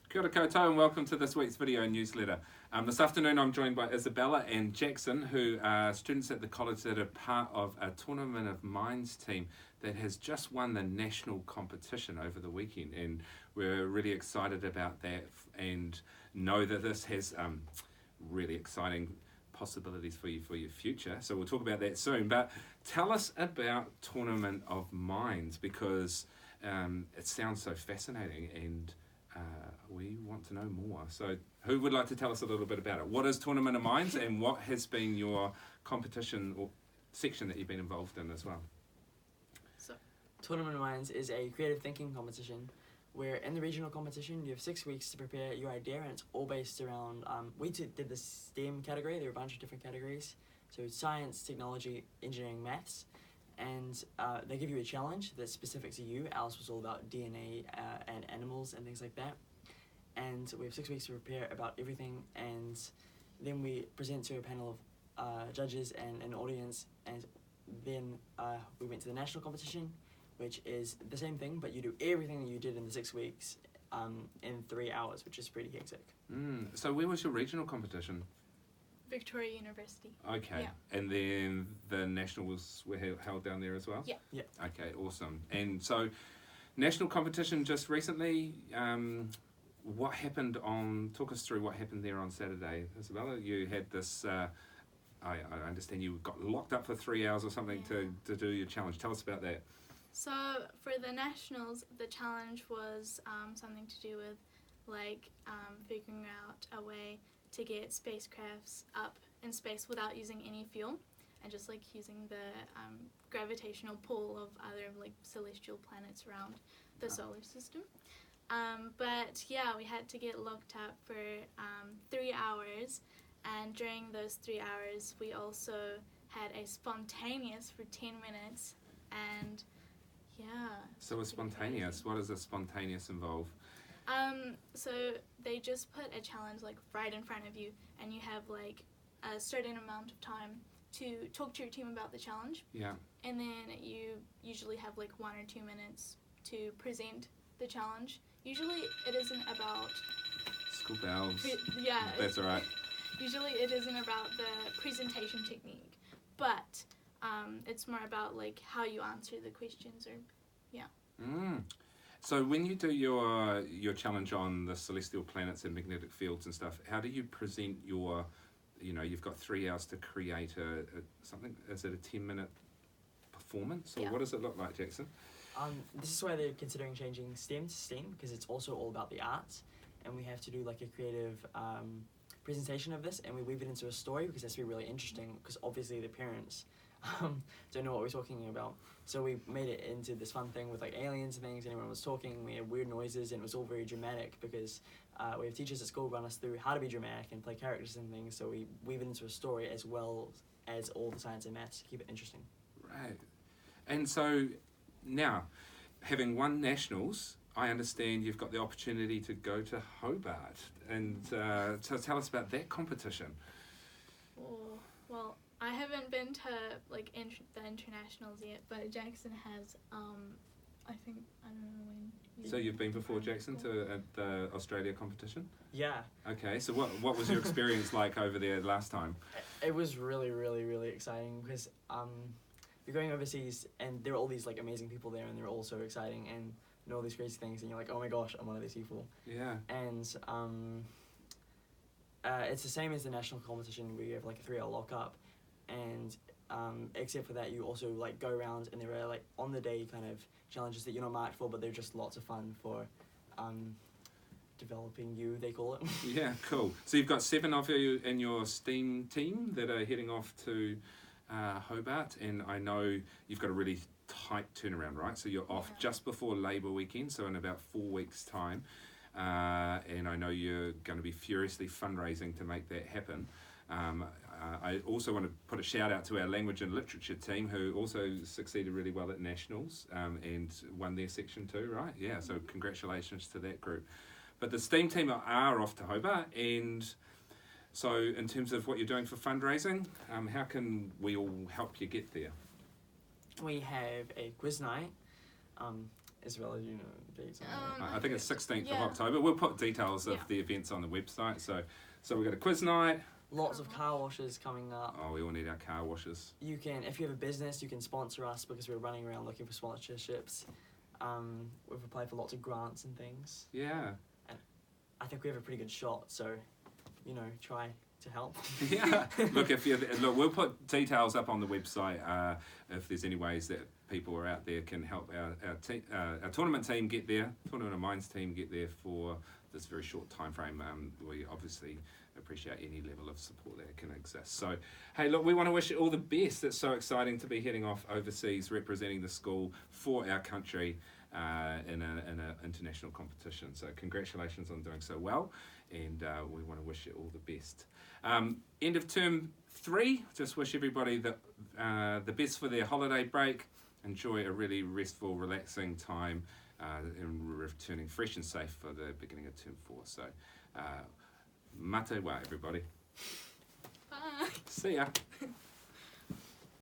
Kia ora koutou and welcome to this week's video newsletter. This afternoon I'm joined by Isabella and Jackson, who are students at the college that are part of a Tournament of Minds team that has just won the national competition over the weekend, and we're really excited about that and know that this has really exciting possibilities for your future. So we'll talk about that soon, but tell us about Tournament of Minds, because it sounds so fascinating and we want to know more. So who would like to tell us a little bit about it? What is Tournament of Minds and what has been your competition or section that you've been involved in as well? So, Tournament of Minds is a creative thinking competition where in the regional competition you have 6 weeks to prepare your idea, and it's all based around, we did the STEM category. There were a bunch of different categories, so science, technology, engineering, maths, and they give you a challenge that's specific to you. Ours was all about DNA and animals and things like that, and we have 6 weeks to prepare about everything, and then we present to a panel of judges and an audience, and then we went to the national competition, which is the same thing, but you do everything that you did in the 6 weeks in 3 hours, which is pretty hectic. So where was your regional competition? Victoria University. Okay, Yeah. And then the nationals were held down there as well? Yeah. Okay, awesome. And so, national competition just recently, what happened talk us through what happened there on Saturday. Isabella, you had this, I understand you got locked up for 3 hours or something to do your challenge. Tell us about that. So for the nationals, the challenge was something to do with figuring out a way to get spacecrafts up in space without using any fuel, and just using the gravitational pull of other celestial planets around the solar system. But yeah, we had to get locked up for 3 hours, and during those 3 hours we also had a spontaneous for 10 minutes, and So it's spontaneous. What does a spontaneous involve? So they just put a challenge right in front of you, and you have a certain amount of time to talk to your team about the challenge. Yeah. And then you usually have 1 or 2 minutes to present the challenge. Usually it isn't about School bells. yeah. That's all right. Usually it isn't about the presentation technique, but it's more about how you answer the questions, or So when you do your challenge on the celestial planets and magnetic fields and stuff, how do you present your, you've got 3 hours to create something, is it a 10-minute performance, or what does it look like, Jackson? This is why they're considering changing STEM to STEAM, because it's also all about the arts, and we have to do a creative presentation of this, and we weave it into a story because that's to be really interesting, because obviously the parents don't know what we're talking about. So we made it into this fun thing with aliens and things, and everyone was talking, we had weird noises, and it was all very dramatic because we have teachers at school run us through how to be dramatic and play characters and things, so we weave it into a story as well as all the science and maths to keep it interesting. Right. And so now, having won nationals, I understand you've got the opportunity to go to Hobart, and so tell us about that competition. Oh, well, I haven't been to the internationals yet, but Jackson has. I don't know when. So you've been before, Jackson, to the Australia competition? Yeah. Okay, so what was your experience like over there last time? It was really, really, really exciting because you're going overseas, and there are all these amazing people there, and they're all so exciting and know all these crazy things, and you're oh my gosh, I'm one of these people. Yeah. And it's the same as the national competition where you have a 3-hour lock-up, and except for that you also go around, and there are on the day kind of challenges that you're not marked for, but they're just lots of fun for developing you, they call it. Yeah, cool. So you've got 7 of you in your STEAM team that are heading off to Hobart, and I know you've got a really tight turnaround, right? So you're off just before Labour weekend, so in about 4 weeks' time, and I know you're going to be furiously fundraising to make that happen. I also want to put a shout out to our language and literature team, who also succeeded really well at nationals and won their section too, right? Yeah, so congratulations to that group. But the STEAM team are off to Hobart, and so in terms of what you're doing for fundraising, how can we all help you get there? We have a quiz night Isabella, you know dates on that? I think it's 16th of Yeah. October. We'll put details of Yeah. the events on the website. So we've got a quiz night. Lots of car washes coming up. Oh, we all need our car washes. You can, if you have a business, you can sponsor us because we're running around looking for sponsorships. We've applied for lots of grants and things. Yeah. I think we have a pretty good shot, so, you know, try to help. Yeah. Look, we'll put details up on the website if there's any ways that people are out there can help our tournament team get there, Tournament of Minds team get there for this very short time frame. We obviously appreciate any level of support that can exist. So, hey, look, we want to wish you all the best. It's so exciting to be heading off overseas, representing the school for our country in an international competition. So, congratulations on doing so well, and we want to wish you all the best. End of term 3. Just wish everybody the best for their holiday break. Enjoy a really restful, relaxing time, and returning fresh and safe for the beginning of term 4. So, mate wa, everybody. Bye. See ya.